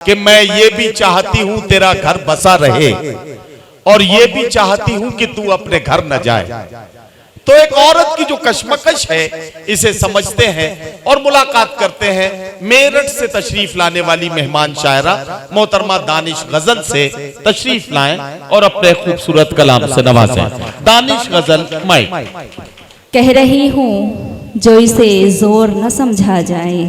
कि मैं ये भी चाहती हूं तेरा घर बसा रहे और ये भी चाहती हूं कि तू अपने घर न जाए। तो एक औरत की जो कश्मकश है इसे समझते हैं और मुलाकात करते हैं मेरठ से तशरीफ लाने वाली मेहमान शायरा मोहतरमा दानिश गजल से तशरीफ लाएं और अपने खूबसूरत कलाम से नवाजें। दानिश गजल माइक। कह रही हूँ जो इसे जोर न समझा जाए,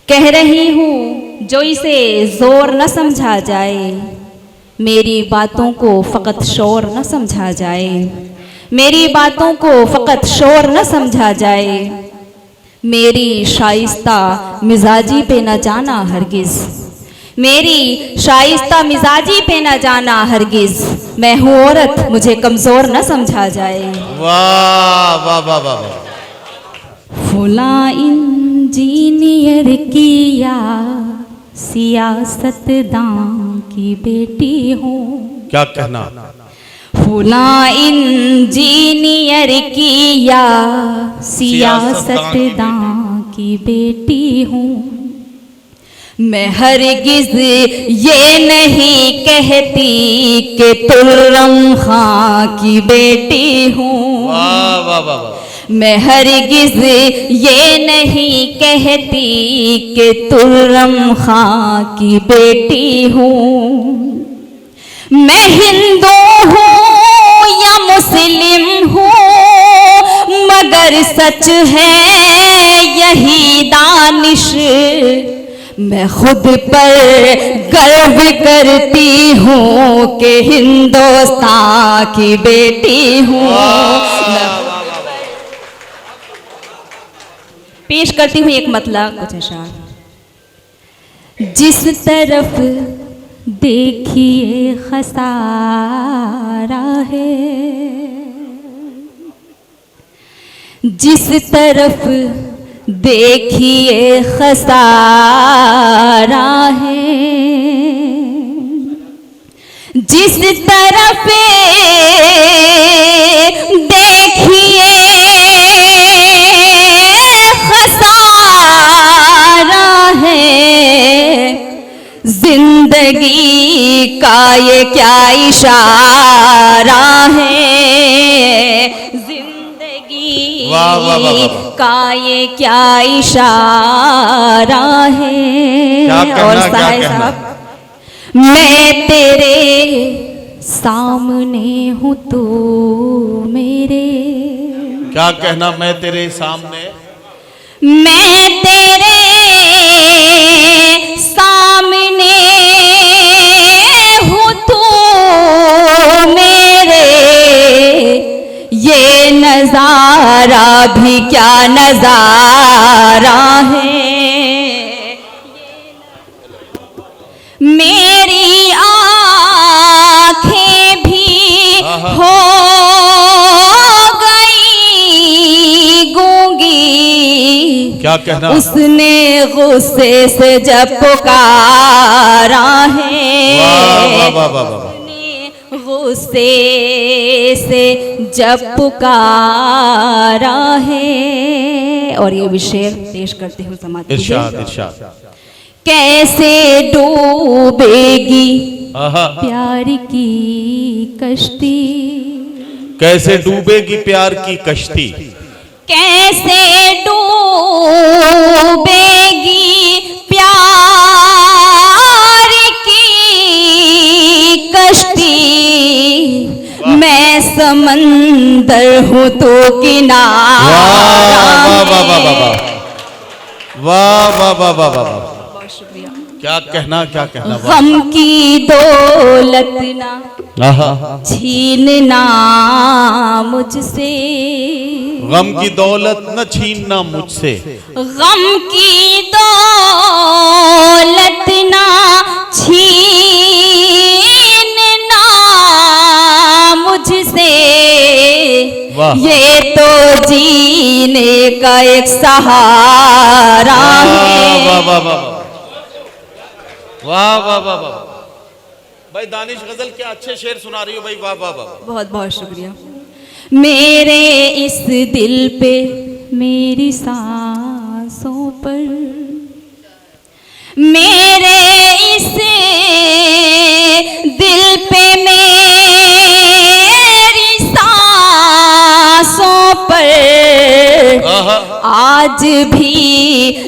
कह रही हूँ जो इसे जोर न समझा जाए, मेरी बातों को फकत शोर न समझा जाए, मेरी बातों को फकत शोर न समझा जाए, मेरी शाइस्ता मिजाजी पे न जाना हरगिज, मेरी शाइस्ता मिजाजी पे न जाना हरगिज, मैं हूँ औरत मुझे कमजोर न समझा जाए। वाह वाह वाह वाह। फुला इंजीनियर की या सियासतदां की बेटी हूँ। क्या कहना? फुला इंजीनियर की या सियासतदां की बेटी हूँ। मैं हरगिज ये नहीं कहती कि तुर्रम खां की बेटी हूँ। वाह वाह वाह। मैं हरगिज ये नहीं कहती कि तुर्रम खां की बेटी हूँ। मैं हिंदू हूँ या मुस्लिम हूँ मगर सच है यही दानिश, मैं खुद पर गर्व करती हूँ कि हिंदुस्तान की बेटी हूँ। पेश करती हूँ एक मतलब कुछ अशार। जिस तरफ देखिए खसारा है, जिस तरफ देखिए खसारा है, जिस तरफ देखिए खसारा है, जिंदगी का ये क्या इशारा है, जिंदगी का ये क्या इशारा है। और साहब मैं तेरे सामने हूँ तू मेरे। क्या कहना? मैं तेरे सामने, मैं तेरे सामने हूँ तू मेरे, ये नजारा भी क्या नजारा है। मेरी आँखें भी हो गई गूंगी। क्या कहना? उसने गुस्से से जब पुकारा है, वाह वाह वाह वाह। गुस्से से जब पुकारा है। और ये भी शेर पेश करती हूँ समाज। इरशाद इरशाद। कैसे डूबेगी प्यार की कश्ती, कैसे डूबेगी प्यार की कश्ती, कैसे डूबेगी प्यार की कश्ती, मैं समंदर हूँ तो किनारा। वाह वाह वाह वाह वाह वाह वाह वाह वाह। क्या कहना? क्या कहना? गम की दौलत ना छीनना मुझसे, गम की दौलत न छीनना मुझसे, गम की दौलत ना छीनना मुझसे, ये तो जीने का एक सहारा है। वाह वाह वाह वाह वाह वाह वाह। भाई दानिश गजल क्या अच्छे शेर सुना रही हो भाई। वाह वाह वाह। बहुत बहुत शुक्रिया। मेरे इस दिल पे मेरी सांसों पर मेरे इस दिल पे मेरी सांसों पर आज भी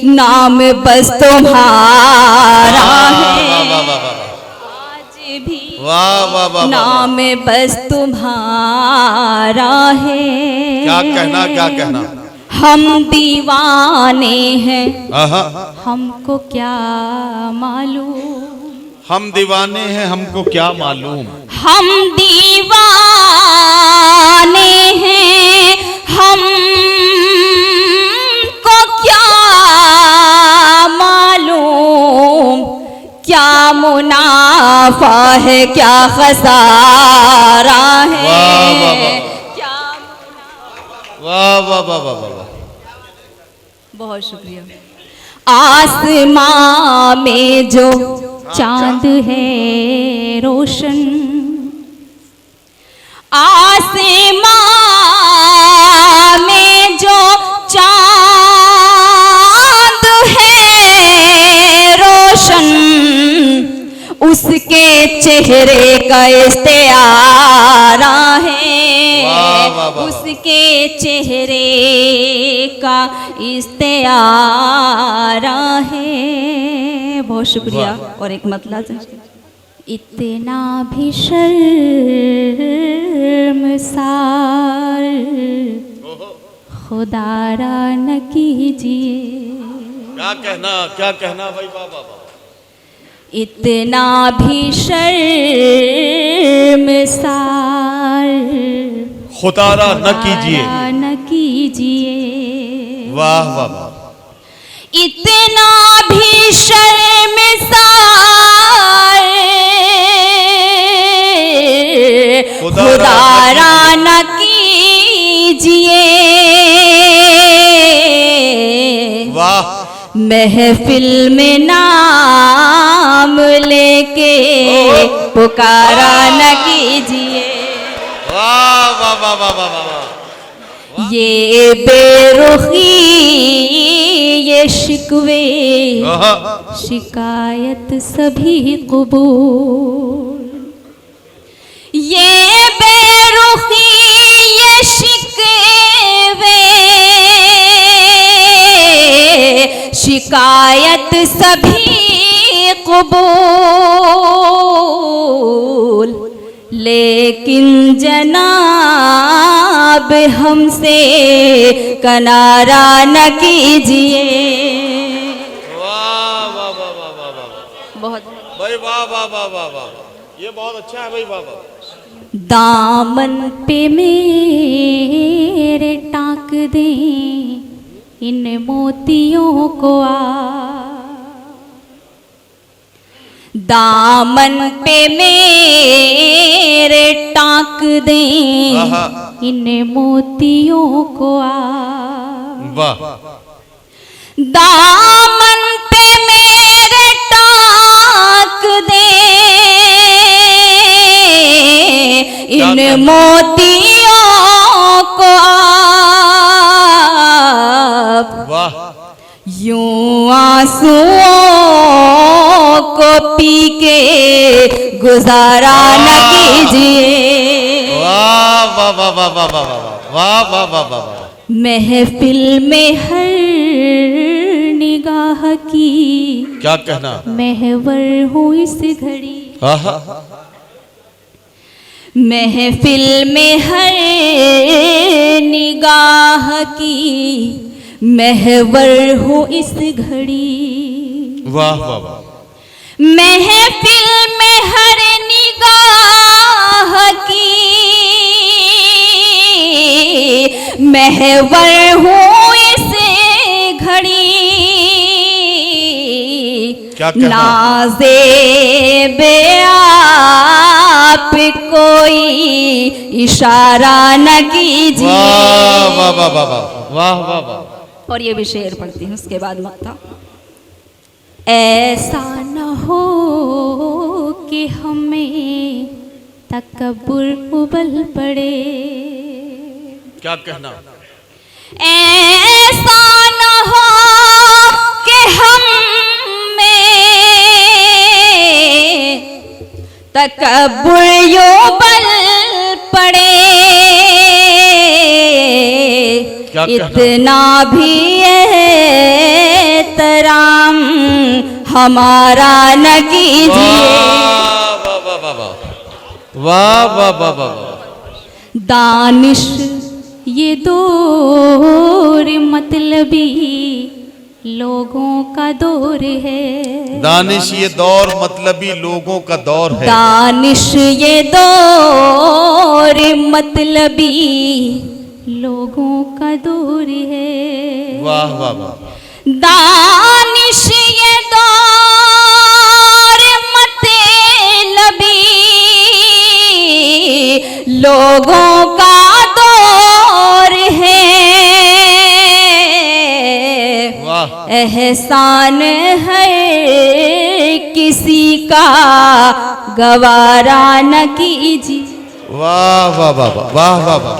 नाम बस तुम्हारा है। आज भी नाम बस तुम्हारा है। क्या कहना, क्या कहना? हम दीवाने हैं, हमको क्या मालूम। हम दीवाने हैं, हमको क्या मालूम। हम दीवाने हैं, हमको क्या मालूम। क्या मुनाफा है, क्या खसारा है। क्या वाह वाह वाह वाह वाह। बहुत शुक्रिया। आसमां में जो चांद है रोशन, आसमां में जो चांद है रोशन, उसके चेहरे का इस्तेआरा है। उसके चेहरे का इस्तेआरा है। बहुत शुक्रिया। और एक मतलब, इतना भी शर्मसार खुदारा न कीजिए। क्या कहना, क्या कहना भाई? बाबा इतना भी शर्मसार खुदारा न कीजिए, न कीजिए। वाह वाह वाह। इतना भी शर्मसार खुदारा न कीजिए। वाह। महफिल में नाम लेके पुकारा न कीजिए। वाह वाह वाह वाह वाह वाह। ये बेरुखी, ये शिकवे, शिकायत सभी कबूल। ये बेरुखी, ये शिकवे, शिकायत सभी कबूल। लेकिन जनाब हमसे किनारा न कीजिए। वाह वाह वाह वाह वाह वाह। बहुत भाई वाह वाह वाह वाह वाह। ये बहुत अच्छा है भाई बाबा। दामन पे मेरे टाक दे इन मोतियों को आ। दामन पे मेरे टाक दे इन मोतियों को आ। वाह। दामन पे मेरे टाक दे इन मोतियों को आप। वाह। यूं आंसुओं को पी के गुजारा न कीजिए। वाह वाह वाह वाह वाह वाह वाह वाह वाह वाह। महफिल में हर निगाह की क्या कहना? महवर हूँ इस घड़ी। आहा। महफिल में हर निगाह की महवर हूँ इस घड़ी। वाह वाह वाह। महफिल में हर निगाह की महवर हूँ इस घड़ी। क्या कहना? नाज़े बे आप कोई इशारा न कीजिए। वाह वाह वाह वाह वाह वाह वाह। और ये भी शेर पढ़ती हूँ उसके बाद माता। ऐसा न हो कि हमें तकब्बुर उबल पड़े। क्या कहना? ऐसा न हो कि हमें तकब्बुर यो बल पड़े, क्या इतना भी एहतराम हमारा न कीजिए। वाह वाह वाह वाह वाह वाह वाह वाह। दानिश ये दौर मतलबी लोगों का दौर है। दानिश ये दौर मतलबी लोगों का दौर है। दानिश ये दौर मतलबी लोगों का दौर है। वाह वाह वाह। दानिश ये दौर मतलबी लोगों का दौर है। वाह। एहसान है किसी का गवारा न कीजिए। वाह वाह वाह वाह वाह वाह वाह।